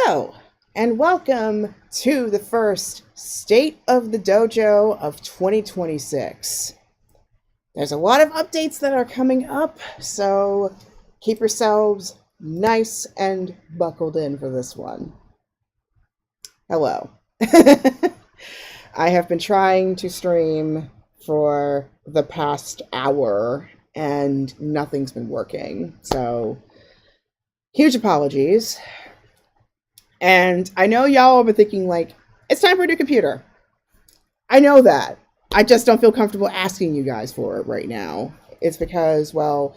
Hello, and welcome to the first State of the Dojo of 2026. There's a lot of updates that are coming up, so keep yourselves nice and buckled in for this one. Hello. I have been trying to stream for the past hour, and nothing's been working, so huge apologies. And I know y'all have been thinking, like, it's time for a new computer. I know that. I just don't feel comfortable asking you guys for it right now. It's because, well,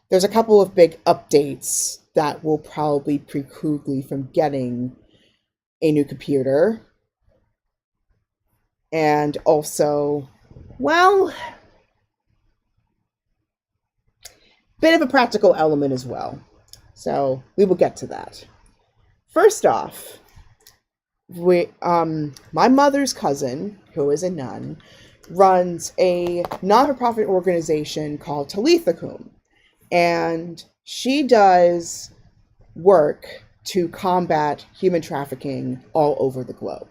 there's a couple of big updates that will probably preclude me from getting a new computer. And also, well, bit of a practical element as well. So we will get to that. First off, my mother's cousin, who is a nun, runs a not-for-profit organization called Talitha, and she does work to combat human trafficking all over the globe.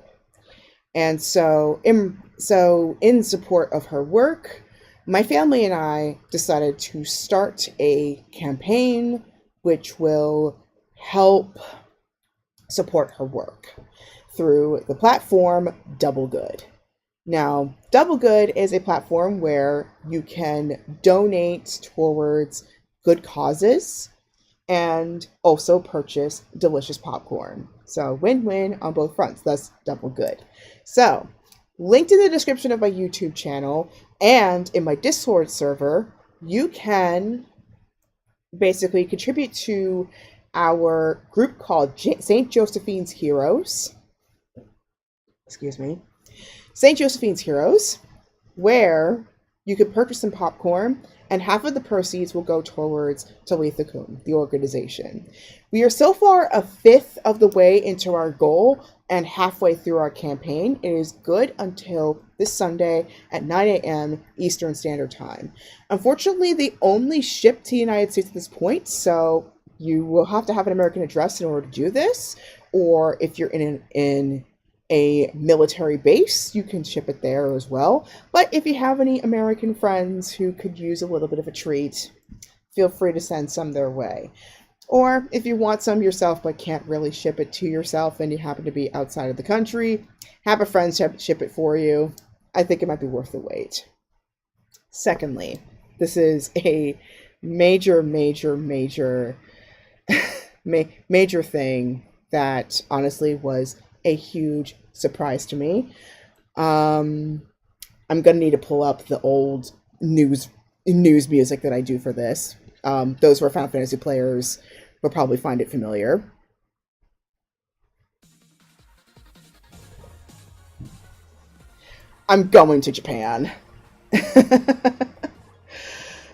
And so in support of her work, my family and I decided to start a campaign which will help support her work through the platform Double Good. Now, Double Good is a platform where you can donate towards good causes and also purchase delicious popcorn. So win-win on both fronts. That's Double Good. So, linked in the description of my YouTube channel and in my Discord server, you can basically contribute to our group called St. Josephine's Heroes. St. Josephine's Heroes, where you can purchase some popcorn, and half of the proceeds will go towards Talitha, the organization. We are so far a fifth of the way into our goal and halfway through our campaign. It is good until this Sunday at 9 a.m. Eastern Standard Time. Unfortunately, they only ship to the United States at this point, so you will have to have an American address in order to do this, or if you're in a military base, you can ship it there as well. But if you have any American friends who could use a little bit of a treat, feel free to send some their way. Or if you want some yourself but can't really ship it to yourself and you happen to be outside of the country, have a friend ship it for you. I think it might be worth the wait. Secondly, this is a major thing that honestly was a huge surprise to me. I'm gonna need to pull up the old news music that I do for this. Those who are Final Fantasy players will probably find it familiar. I'm going to Japan.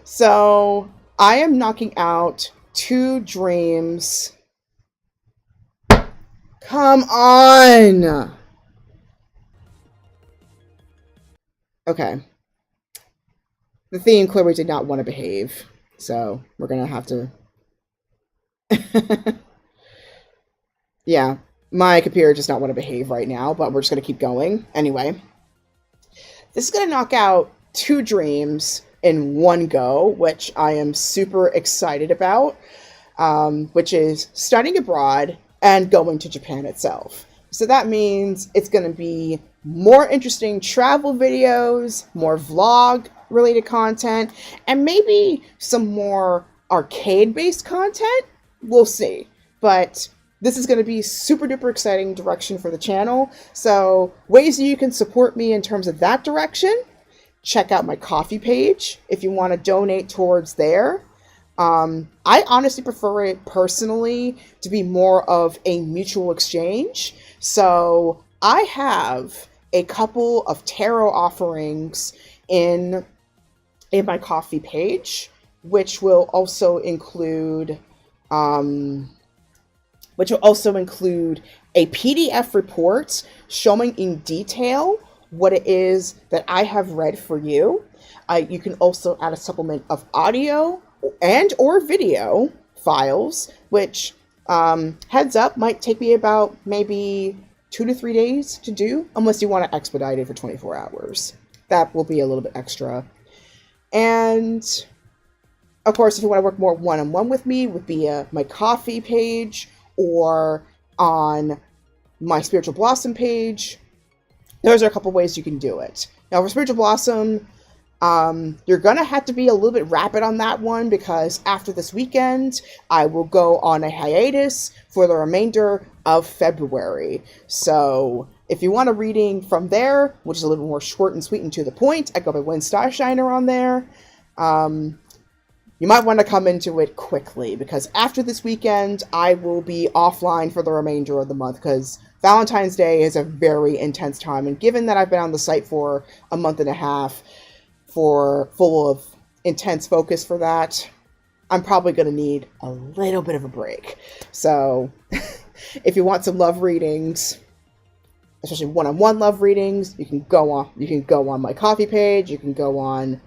So I am knocking out 2 dreams. Come on! Okay. The theme clearly did not want to behave, so we're gonna have to... Yeah, my computer does not want to behave right now, but we're just gonna keep going. Anyway. This is gonna knock out 2 dreams in one go, which I am super excited about, which is studying abroad and going to Japan itself. So that means it's going to be more interesting travel videos, more vlog-related content, and maybe some more arcade-based content. We'll see. But this is going to be super duper exciting direction for the channel. So ways that you can support me in terms of that direction: check out my Ko-fi page if you want to donate towards there. I honestly prefer it personally to be more of a mutual exchange. So I have a couple of tarot offerings in my Ko-fi page, which will also include a PDF report showing in detail what it is that I have read for you. You can also add a supplement of audio and or video files, which Heads up, might take me about maybe 2 to 3 days to do, unless you want to expedite it for 24 hours. That will be a little bit extra. And of course, if you want to work more one-on-one with me, would be my coffee page or on my Spiritual Blossom page. Those are a couple ways you can do it. Now, for Spiritual Blossom, you're going to have to be a little bit rapid on that one because after this weekend, I will go on a hiatus for the remainder of February. So if you want a reading from there, which is a little more short and sweet and to the point, I go by Wind Starshiner on there. You might want to come into it quickly because after this weekend, I will be offline for the remainder of the month because Valentine's Day is a very intense time. And given that I've been on the site for a month and a half, full of intense focus for that, I'm probably going to need a little bit of a break. So if you want some love readings, especially one-on-one love readings, you can go on my coffee page, you can go on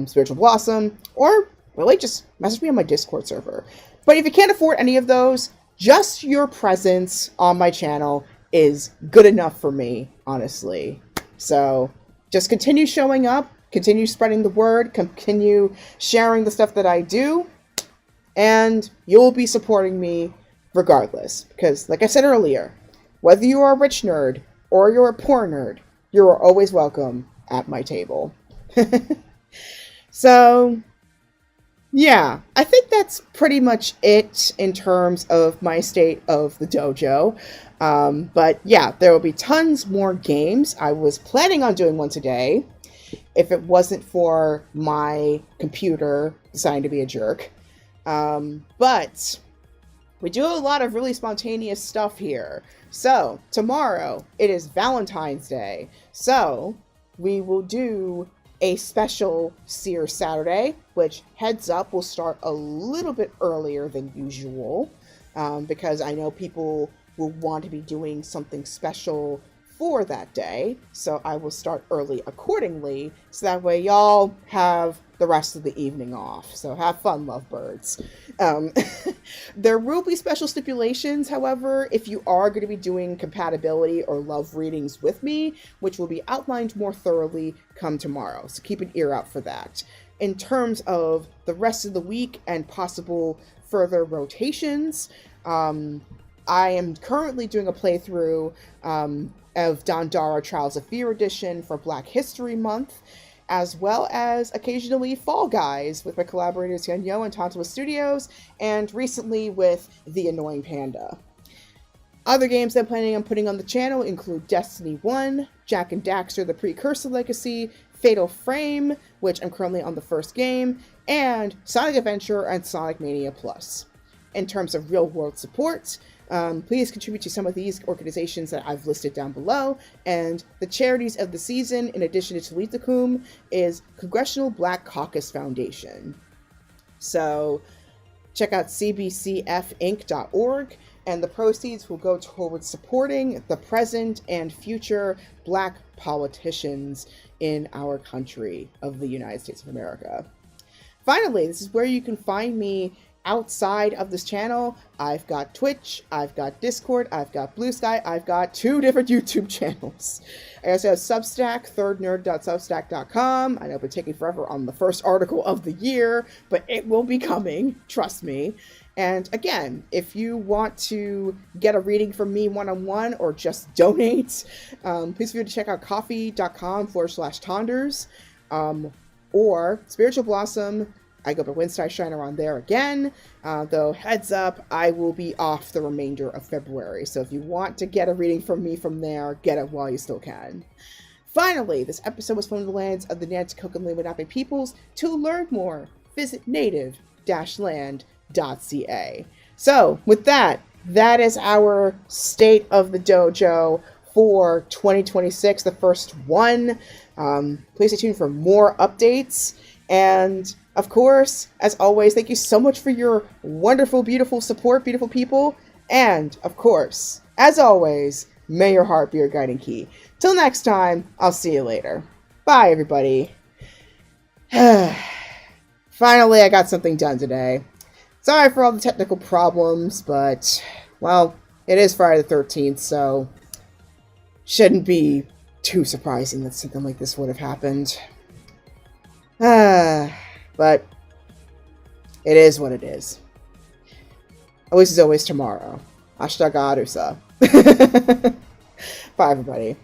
Spiritual Blossom, or really just message me on my Discord server. But if you can't afford any of those, just your presence on my channel is good enough for me, honestly. So just continue showing up, continue spreading the word, continue sharing the stuff that I do, and you'll be supporting me regardless. Because, like I said earlier, whether you are a rich nerd or you're a poor nerd, you are always welcome at my table. So, yeah, I think that's pretty much it in terms of my state of the dojo. But yeah, there will be tons more games. I was planning on doing one today if it wasn't for my computer deciding to be a jerk. But we do a lot of really spontaneous stuff here. So tomorrow, it is Valentine's Day. So we will do a special Seer Saturday, which, heads up, will start a little bit earlier than usual, because I know people will want to be doing something special for that day, so I will start early accordingly, so that way y'all have the rest of the evening off. So have fun, lovebirds. There will be special stipulations, however, if you are going to be doing compatibility or love readings with me, which will be outlined more thoroughly come tomorrow. So keep an ear out for that. In terms of the rest of the week and possible further rotations, I am currently doing a playthrough of Dandara Trials of Fear Edition for Black History Month, as well as occasionally Fall Guys with my collaborators Yanyo and Tantawa Studios, and recently with The Annoying Panda. Other games I'm planning on putting on the channel include Destiny 1, Jak and Daxter The Precursor Legacy, Fatal Frame, which I'm currently on the first game, and Sonic Adventure and Sonic Mania Plus. In terms of real-world support, please contribute to some of these organizations that I've listed down below, and the charities of the season, in addition to Talitha, is Congressional Black Caucus Foundation. So check out cbcfinc.org, and the proceeds will go towards supporting the present and future Black politicians in our country of the United States of America. Finally, this is where you can find me outside of this channel. I've got Twitch, I've got Discord, I've got Blue Sky, I've got 2 different YouTube channels. I also have Substack, thirdnerd.substack.com. I know I've been taking forever on the first article of the year, but it will be coming, trust me. And again, if you want to get a reading from me one-on-one or just donate, please feel free to check out coffee.com/Tonders, or Spiritual Blossom. I go by Wind Starshiner on there again, though heads up, I will be off the remainder of February, so if you want to get a reading from me from there, get it while you still can. Finally, this episode was from the lands of the Nanticoke and Lenape peoples. To learn more, visit native-land.ca. So, with that, that is our State of the Dojo for 2026, the first one. Please stay tuned for more updates, and of course, as always, thank you so much for your wonderful, beautiful support, beautiful people. And, of course, as always, may your heart be your guiding key. Till next time, I'll see you later. Bye, everybody. Finally, I got something done today. Sorry for all the technical problems, but, well, it is Friday the 13th, so shouldn't be too surprising that something like this would have happened. But it is what it is. Always is always tomorrow. Ashita Garusa. Bye, everybody.